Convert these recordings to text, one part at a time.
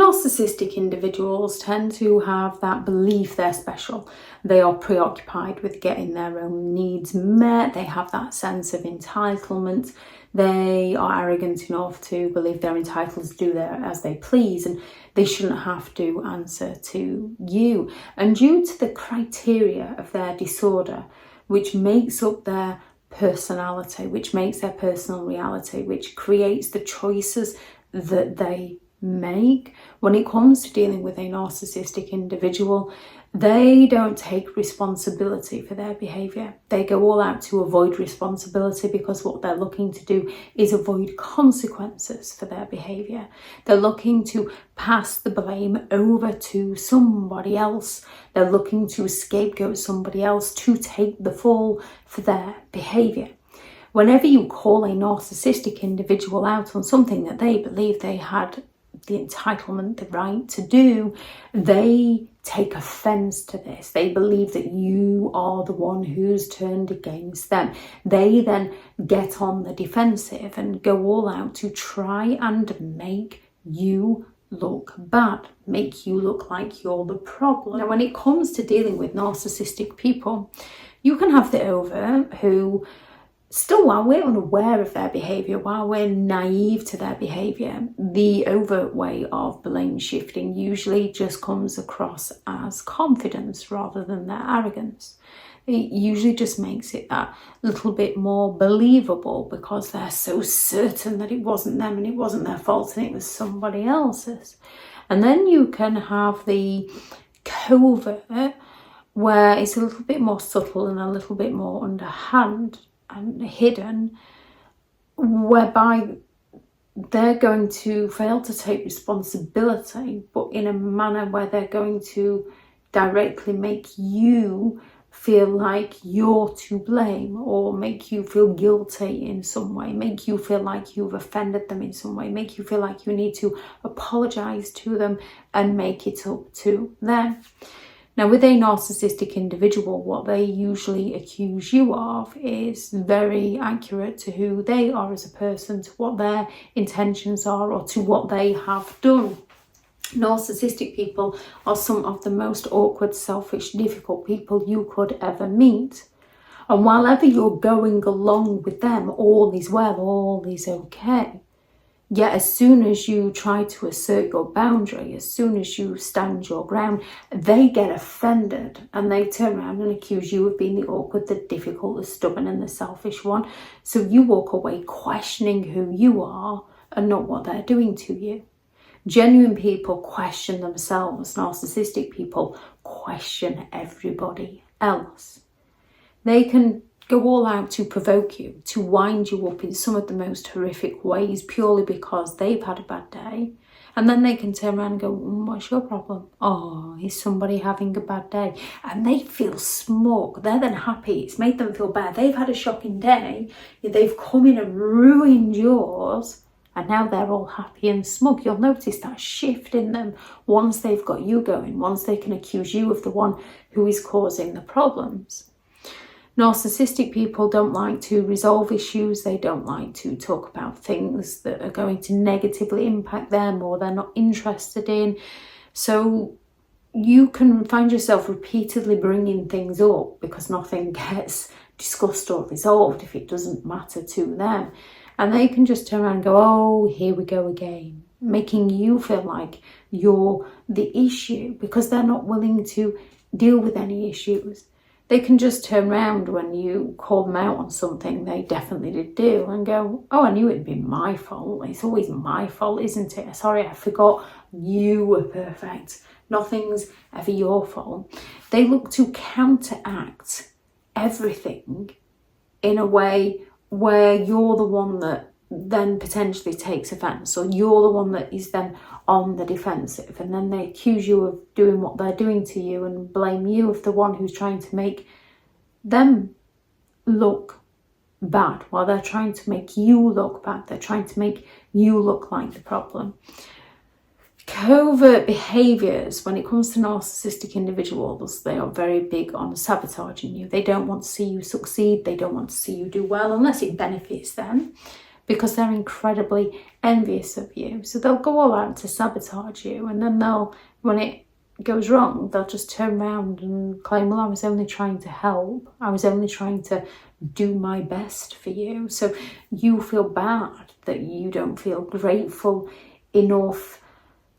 Narcissistic individuals tend to have that belief they're special. They are preoccupied with getting their own needs met. They have that sense of entitlement. They are arrogant enough to believe they're entitled to do as they please, and they shouldn't have to answer to you. And due to the criteria of their disorder, which makes up their personality, which makes their personal reality, which creates the choices that they make, when it comes to dealing with a narcissistic individual, they don't take responsibility for their behaviour. They go all out to avoid responsibility because what they're looking to do is avoid consequences for their behaviour. They're looking to pass the blame over to somebody else. They're looking to scapegoat somebody else to take the fall for their behaviour. Whenever you call a narcissistic individual out on something that they believe they had the entitlement, the right to do, they take offence to this. They believe that you are the one who's turned against them. They then get on the defensive and go all out to try and make you look bad, make you look like you're the problem. Now, when it comes to dealing with narcissistic people, you can have the overt who, still, while we're unaware of their behaviour, while we're naive to their behaviour, the overt way of blame shifting usually just comes across as confidence rather than their arrogance. It usually just makes it that little bit more believable because they're so certain that it wasn't them and it wasn't their fault and it was somebody else's. And then you can have the covert, where it's a little bit more subtle and a little bit more underhand and hidden, whereby they're going to fail to take responsibility, but in a manner where they're going to directly make you feel like you're to blame, or make you feel guilty in some way, make you feel like you've offended them in some way, make you feel like you need to apologise to them and make it up to them. Now, with a narcissistic individual, what they usually accuse you of is very accurate to who they are as a person, to what their intentions are, or to what they have done. Narcissistic people are some of the most awkward, selfish, difficult people you could ever meet. And while ever you're going along with them, all is well, all is okay. Yet as soon as you try to assert your boundary, as soon as you stand your ground, they get offended and they turn around and accuse you of being the awkward, the difficult, the stubborn and the selfish one. So you walk away questioning who you are and not what they're doing to you. Genuine people question themselves. Narcissistic people question everybody else. They can go all out to provoke you, to wind you up in some of the most horrific ways purely because they've had a bad day. And then they can turn around and go, what's your problem? Oh, is somebody having a bad day? And they feel smug. They're then happy. It's made them feel bad. They've had a shocking day. They've come in and ruined yours. And now they're all happy and smug. You'll notice that shift in them once they've got you going, once they can accuse you of the one who is causing the problems. Narcissistic people don't like to resolve issues. They don't like to talk about things that are going to negatively impact them or they're not interested in. So you can find yourself repeatedly bringing things up because nothing gets discussed or resolved if it doesn't matter to them. And they can just turn around and go, oh, here we go again, making you feel like you're the issue because they're not willing to deal with any issues. They can just turn around when you call them out on something they definitely did do and go, oh, I knew it'd be my fault. It's always my fault, isn't it? Sorry, I forgot you were perfect. Nothing's ever your fault. They look to counteract everything in a way where you're the one that then potentially takes offence, or you're the one that is then on the defensive, and then they accuse you of doing what they're doing to you and blame you of the one who's trying to make them look bad while they're trying to make you look bad. They're trying to make you look like the problem. Covert behaviours, when it comes to narcissistic individuals, they are very big on sabotaging you. They don't want to see you succeed. They don't want to see you do well unless it benefits them. because they're incredibly envious of you. So they'll go all out to sabotage you, and then when it goes wrong, they'll just turn around and claim, well, I was only trying to help. I was only trying to do my best for you. So you feel bad that you don't feel grateful enough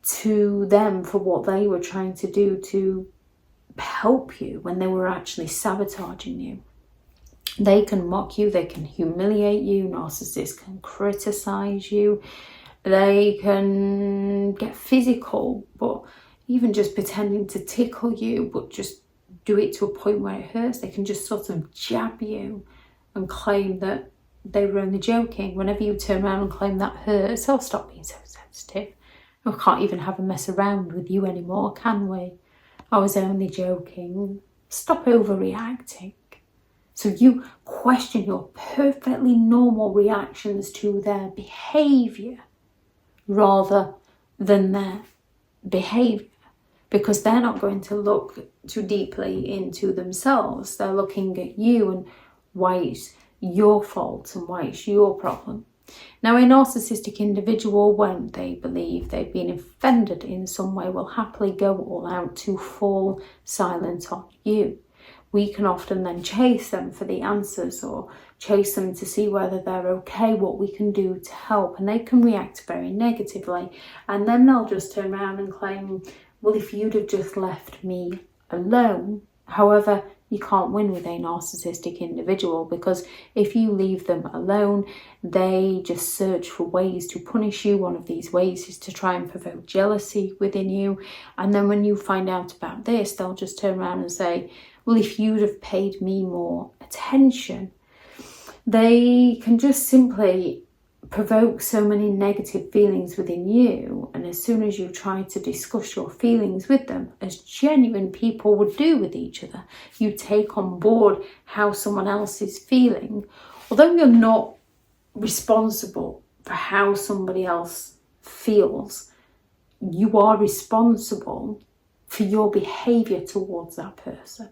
to them for what they were trying to do to help you when they were actually sabotaging you. They can mock you, they can humiliate you, narcissists can criticize you, they can get physical, but even just pretending to tickle you, but just do it to a point where it hurts. They can just sort of jab you and claim that they were only joking. Whenever you turn around and claim that hurts, oh, stop being so sensitive. We can't even have a mess around with you anymore, can we? I was only joking. Stop overreacting. So you question your perfectly normal reactions to their behaviour rather than their behaviour, because they're not going to look too deeply into themselves. They're looking at you and why it's your fault and why it's your problem. Now, a narcissistic individual, when they believe they've been offended in some way, will happily go all out to fall silent on you. We can often then chase them for the answers or chase them to see whether they're okay, what we can do to help, and they can react very negatively. And then they'll just turn around and claim, well, if you'd have just left me alone. However, you can't win with a narcissistic individual, because if you leave them alone, they just search for ways to punish you. One of these ways is to try and provoke jealousy within you. And then when you find out about this, they'll just turn around and say, well, if you'd have paid me more attention. They can just simply provoke so many negative feelings within you, and as soon as you try to discuss your feelings with them, as genuine people would do with each other, you take on board how someone else is feeling. Although you're not responsible for how somebody else feels, you are responsible for your behaviour towards that person.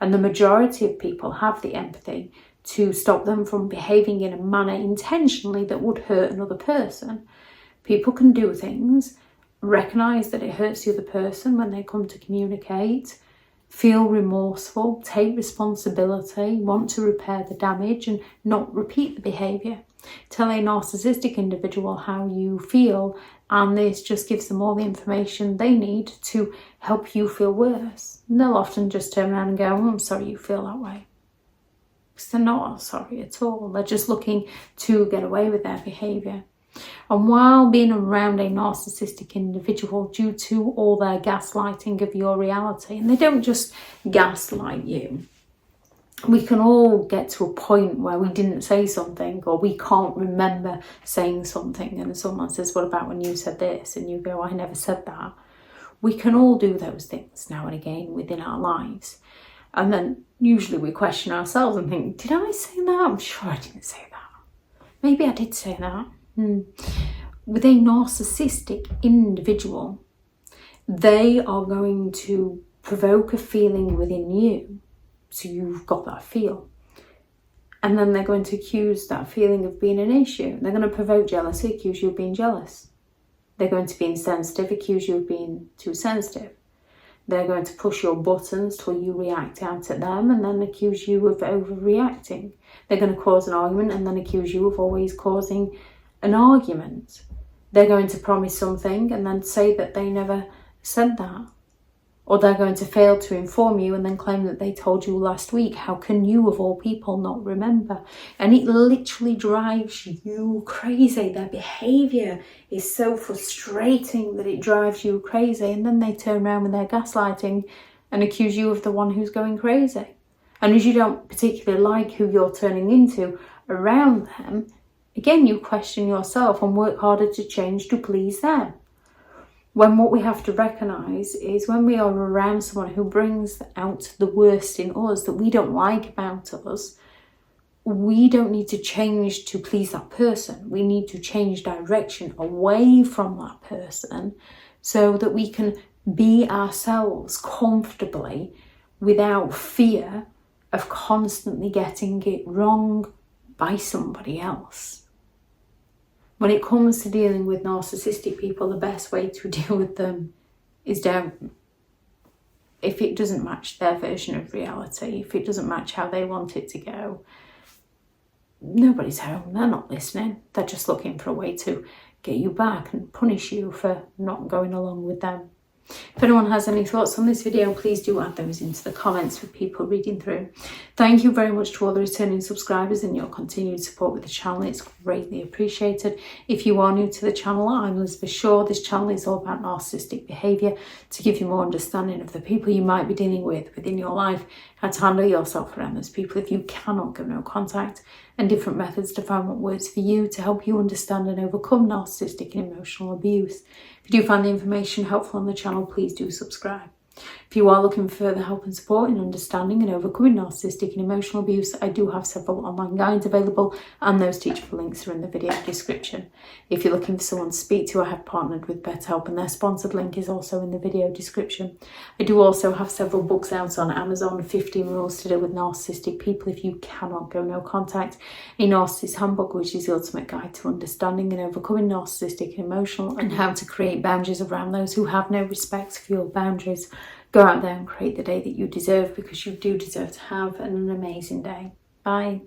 And the majority of people have the empathy to stop them from behaving in a manner intentionally that would hurt another person. People can do things, recognise that it hurts the other person when they come to communicate, feel remorseful, take responsibility, want to repair the damage and not repeat the behaviour. Tell a narcissistic individual how you feel, and this just gives them all the information they need to help you feel worse. And they'll often just turn around and go, oh, I'm sorry you feel that way. Because they're not sorry at all. They're just looking to get away with their behaviour. And while being around a narcissistic individual, due to all their gaslighting of your reality, and they don't just gaslight you, we can all get to a point where we didn't say something, or we can't remember saying something, and someone says, what about when you said this? And you go, I never said that. We can all do those things now and again within our lives. And then usually we question ourselves and think, did I say that? I'm sure I didn't say that. Maybe I did say that. With a narcissistic individual, they are going to provoke a feeling within you. So you've got that feel. And then they're going to accuse that feeling of being an issue. They're going to provoke jealousy, accuse you of being jealous. They're going to be insensitive, accuse you of being too sensitive. They're going to push your buttons till you react out at them and then accuse you of overreacting. They're going to cause an argument and then accuse you of always causing an argument. They're going to promise something and then say that they never said that. Or they're going to fail to inform you and then claim that they told you last week. How can you, of all people, not remember? And it literally drives you crazy. Their behaviour is so frustrating that it drives you crazy. And then they turn around with their gaslighting and accuse you of the one who's going crazy. And as you don't particularly like who you're turning into around them, again, you question yourself and work harder to change to please them. When what we have to recognise is when we are around someone who brings out the worst in us that we don't like about us, we don't need to change to please that person. We need to change direction away from that person so that we can be ourselves comfortably without fear of constantly getting it wrong by somebody else. When it comes to dealing with narcissistic people, the best way to deal with them is don't. If it doesn't match their version of reality, if it doesn't match how they want it to go, nobody's home. They're not listening. They're just looking for a way to get you back and punish you for not going along with them. If anyone has any thoughts on this video, please do add those into the comments for people reading through. Thank you very much to all the returning subscribers and your continued support with the channel. It's greatly appreciated. If you are new to the channel, I'm Elizabeth Shaw. This channel is all about narcissistic behaviour to give you more understanding of the people you might be dealing with within your life, how to handle yourself around those people if you cannot give no contact, and different methods to find what works for you to help you understand and overcome narcissistic and emotional abuse. If you do find the information helpful on the channel, please do subscribe. If you are looking for further help and support in understanding and overcoming narcissistic and emotional abuse, I do have several online guides available, and those teachable links are in the video description. If you're looking for someone to speak to, I have partnered with BetterHelp, and their sponsored link is also in the video description. I do also have several books out on Amazon, 15 Rules to Deal with Narcissistic People If You Cannot Go No Contact, a Narcissists Handbook, which is the ultimate guide to understanding and overcoming narcissistic and emotional, and how to create boundaries around those who have no respect for your boundaries. Go out there and create the day that you deserve, because you do deserve to have an amazing day. Bye.